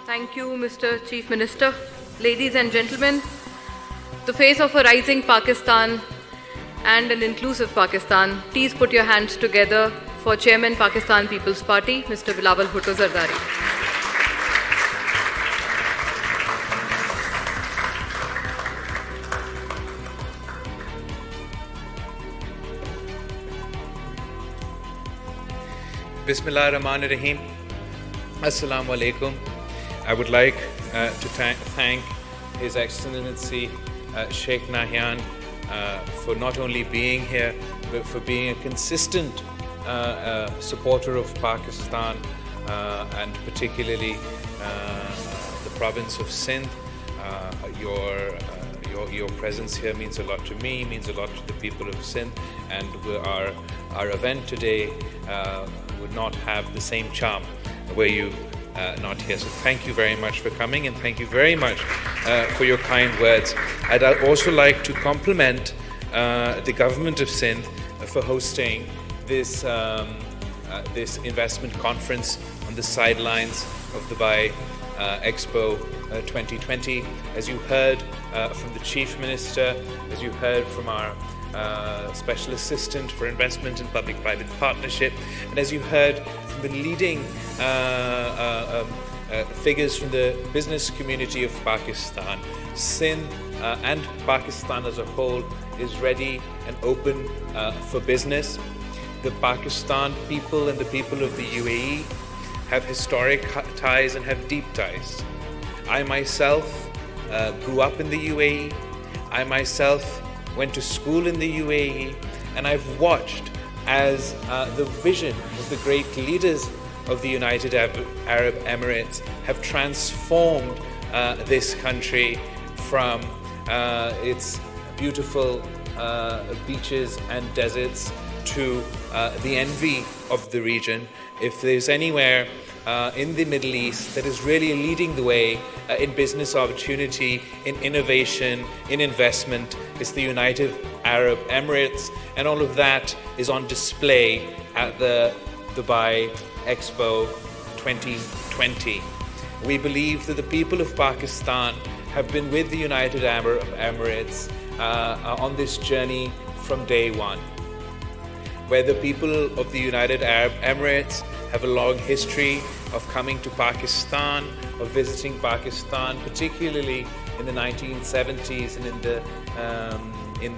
Thank you, Mr. Chief Minister. Ladies and gentlemen, the face of a rising Pakistan and an inclusive Pakistan, please put your hands together for Chairman Pakistan People's Party, Mr. Bilawal Bhutto Zardari. Bismillah ar-Rahman ar-Rahim. Assalamu alaikum. I would like to thank His Excellency Sheikh Nahyan for not only being here, but for being a consistent supporter of Pakistan and particularly the province of Sindh. Your presence here means a lot to me, means a lot to the people of Sindh, and our event today would not have the same charm were you not here. So thank you very much for coming, and thank you very much for your kind words. I'd also like to compliment the government of Sindh for hosting this investment conference on the sidelines of Dubai Expo 2020. As you heard from the Chief Minister, as you heard from our Special Assistant for Investment and Public-Private Partnership, and as you heard from the leading figures from the business community of Pakistan, Sindh and Pakistan as a whole is ready and open for business. The Pakistan people and the people of the UAE have historic ties and have deep ties. I myself grew up in the UAE. I myself went to school in the UAE, and I've watched as the vision of the great leaders of the United Arab Emirates have transformed this country from its beautiful beaches and deserts to the envy of the region. If there's anywhere in the Middle East that is really leading the way in business opportunity, in innovation, in investment, it's the United Arab Emirates, and all of that is on display at the Dubai Expo 2020. We believe that the people of Pakistan have been with the United Arab Emirates on this journey from day one, where the people of the United Arab Emirates have a long history of coming to Pakistan, of visiting Pakistan, particularly in the 1970s and in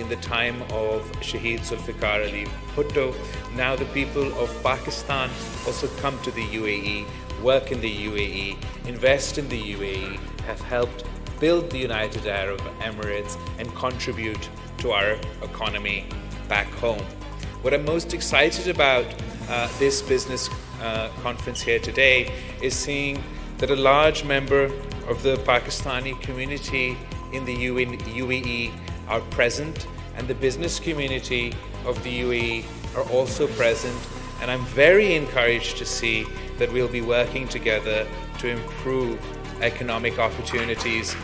the time of Shaheed Zulfikar Ali Bhutto. Now the people of Pakistan also come to the UAE, work in the UAE, invest in the UAE, have helped build the United Arab Emirates and contribute to our economy back home. What I'm most excited about this business conference here today is seeing that a large member of the Pakistani community in the UAE are present, and the business community of the UAE are also present, and I'm very encouraged to see that we'll be working together to improve economic opportunities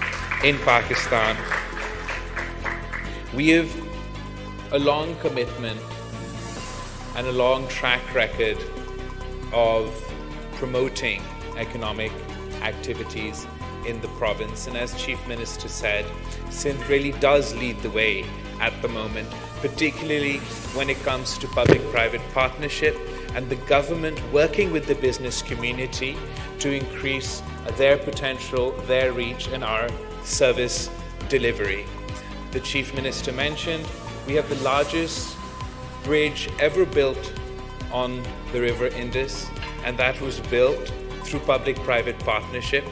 in Pakistan. We have a long commitment and a long track record of promoting economic activities in the province, and as Chief Minister said, Sindh really does lead the way at the moment, particularly when it comes to public-private partnership and the government working with the business community to increase their potential, their reach, and our service delivery. The Chief Minister mentioned we have the largest bridge ever built on the River Indus, and that was built through public-private partnership,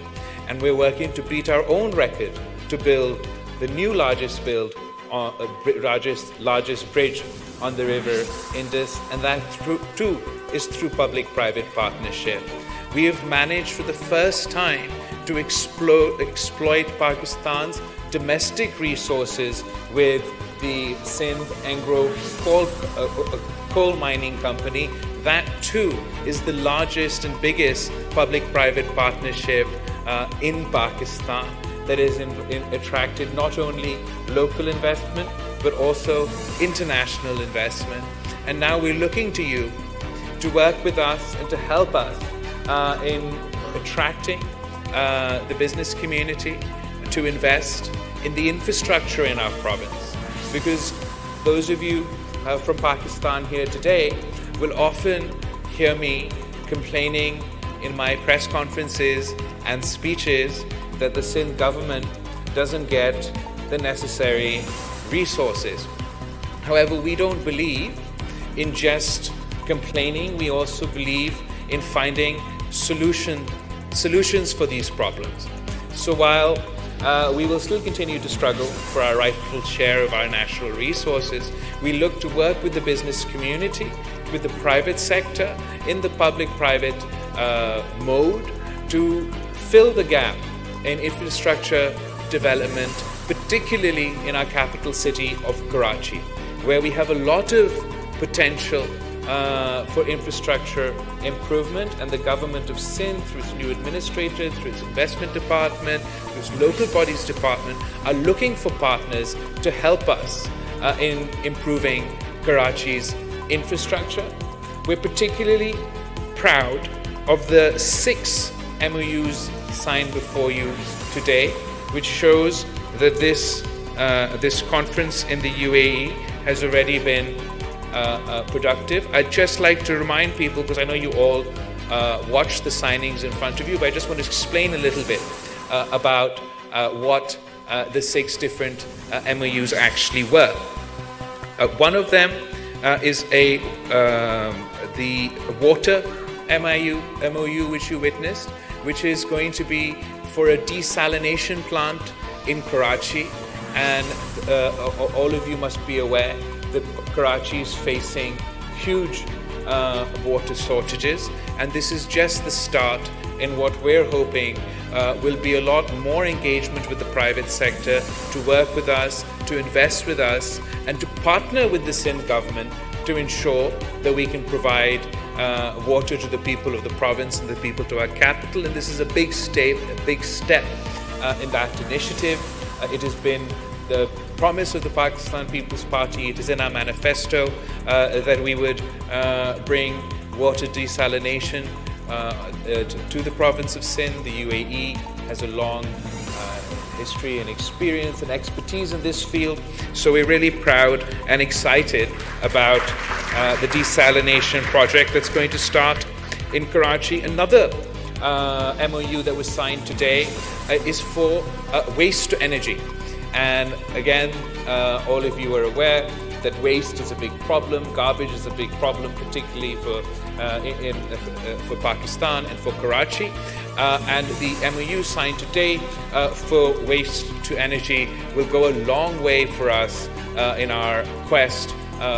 and we're working to beat our own record to build the new largest bridge on the River Indus, and that too is through public-private partnership. We have managed for the first time to exploit Pakistan's domestic resources with the Sindh Anglo coal mining company. That too is the largest and biggest public-private partnership in Pakistan that has attracted not only local investment but also international investment. And now we're looking to you to work with us and to help us in attracting the business community to invest in the infrastructure in our province. Because those of you from Pakistan here today will often hear me complaining in my press conferences and speeches that the Sindh government doesn't get the necessary resources. However, we don't believe in just complaining. We also believe in finding solutions for these problems. So while we will still continue to struggle for our rightful share of our national resources, we look to work with the business community, with the private sector, in the public-private mode to fill the gap in infrastructure development, particularly in our capital city of Karachi, where we have a lot of potential for infrastructure improvement, and the government of Sindh, through its new administrator, through its investment department, through its local bodies department, are looking for partners to help us in improving Karachi's infrastructure. We're particularly proud of the 6 MOUs signed before you today, which shows that this conference in the UAE has already been productive. I'd just like to remind people, because I know you all watched the signings in front of you, but I just want to explain a little bit about what the 6 different MOUs actually were. One of them is the water MOU which you witnessed, which is going to be for a desalination plant in Karachi, and all of you must be aware that Karachi is facing huge water shortages, and this is just the start in what we're hoping will be a lot more engagement with the private sector to work with us, to invest with us, and to partner with the Sindh government to ensure that we can provide water to the people of the province and the people to our capital. And this is a big step in that initiative. It has been the promise of the Pakistan People's Party. It is in our manifesto that we would bring water desalination to the province of Sindh. The UAE has a long history and experience and expertise in this field, so we're really proud and excited about the desalination project that's going to start in Karachi. Another MOU that was signed today is for waste to energy. And again, all of you are aware that waste is a big problem, garbage is a big problem, particularly for Pakistan and for Karachi. And the MOU signed today for waste to energy will go a long way for us in our quest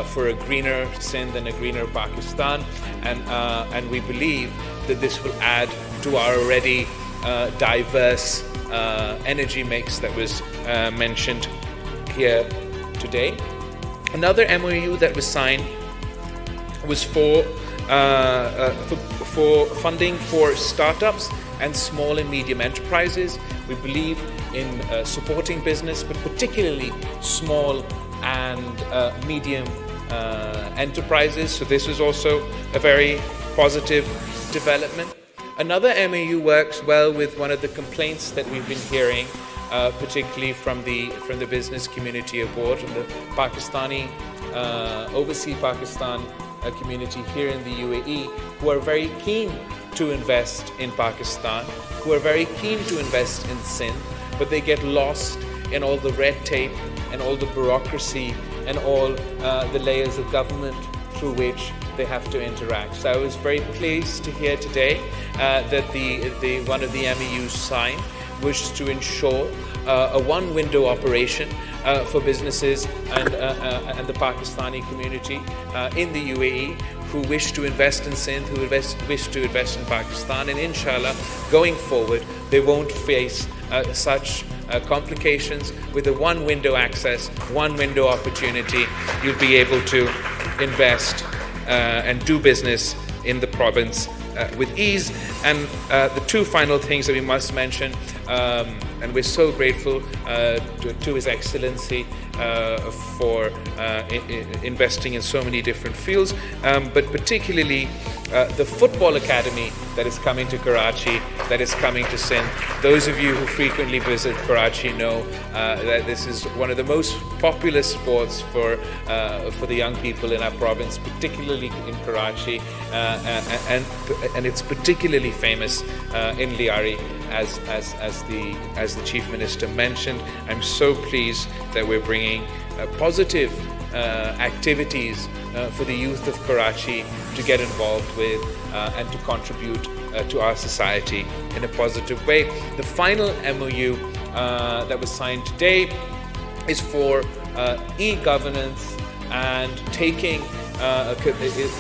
for a greener Sindh and a greener Pakistan. And we believe that this will add to our already diverse energy mix that was mentioned here today. Another MOU that was signed was for funding for startups and small and medium enterprises. We believe in supporting business, but particularly small and medium enterprises. So this is also a very positive development. Another MOU works well with one of the complaints that we've been hearing, particularly from the business community abroad, from the Pakistani, overseas Pakistan community here in the UAE, who are very keen to invest in Pakistan, who are very keen to invest in Sindh, but they get lost in all the red tape and all the bureaucracy and all the layers of government through which they have to interact. So I was very pleased to hear today that the one of the MEUs signed was to ensure a one-window operation for businesses and the Pakistani community in the UAE who wish to invest in Sindh, who wish to invest in Pakistan, and inshallah, going forward, they won't face such complications. With a one-window access, one-window opportunity, you'll be able to invest and do business in the province with ease. And the two final things that we must mention, and we're so grateful to His Excellency for investing in so many different fields, but particularly the football academy that is coming to Karachi, that is coming to Sindh. Those of you who frequently visit Karachi know that this is one of the most popular sports for the young people in our province, particularly in Karachi, and it's particularly famous in Liari, as the Chief Minister mentioned. I'm so pleased that we're bringing positive activities for the youth of Karachi to get involved with and to contribute to our society in a positive way. The final MOU that was signed today is for e-governance and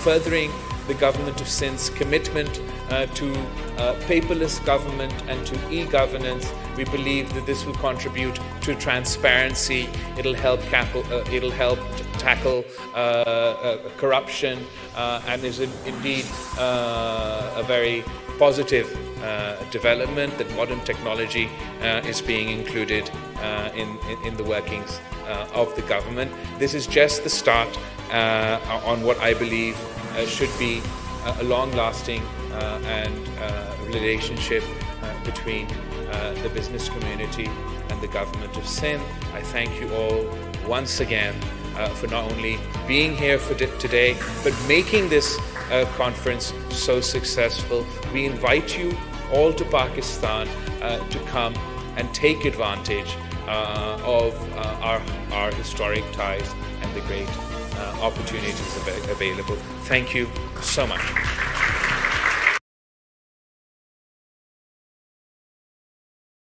furthering the government of Sindh's commitment to paperless government and to e-governance. We believe that this will contribute to transparency. It'll help tackle corruption, and is indeed a very positive development that modern technology is being included in the workings of the government. This is just the start on what I believe should be a long-lasting and relationship between the business community and the government of Sindh. I thank you all once again for not only being here for today, but making this conference so successful. We invite you all to Pakistan to come and take advantage of our historic ties and the great opportunities available. Thank you so much.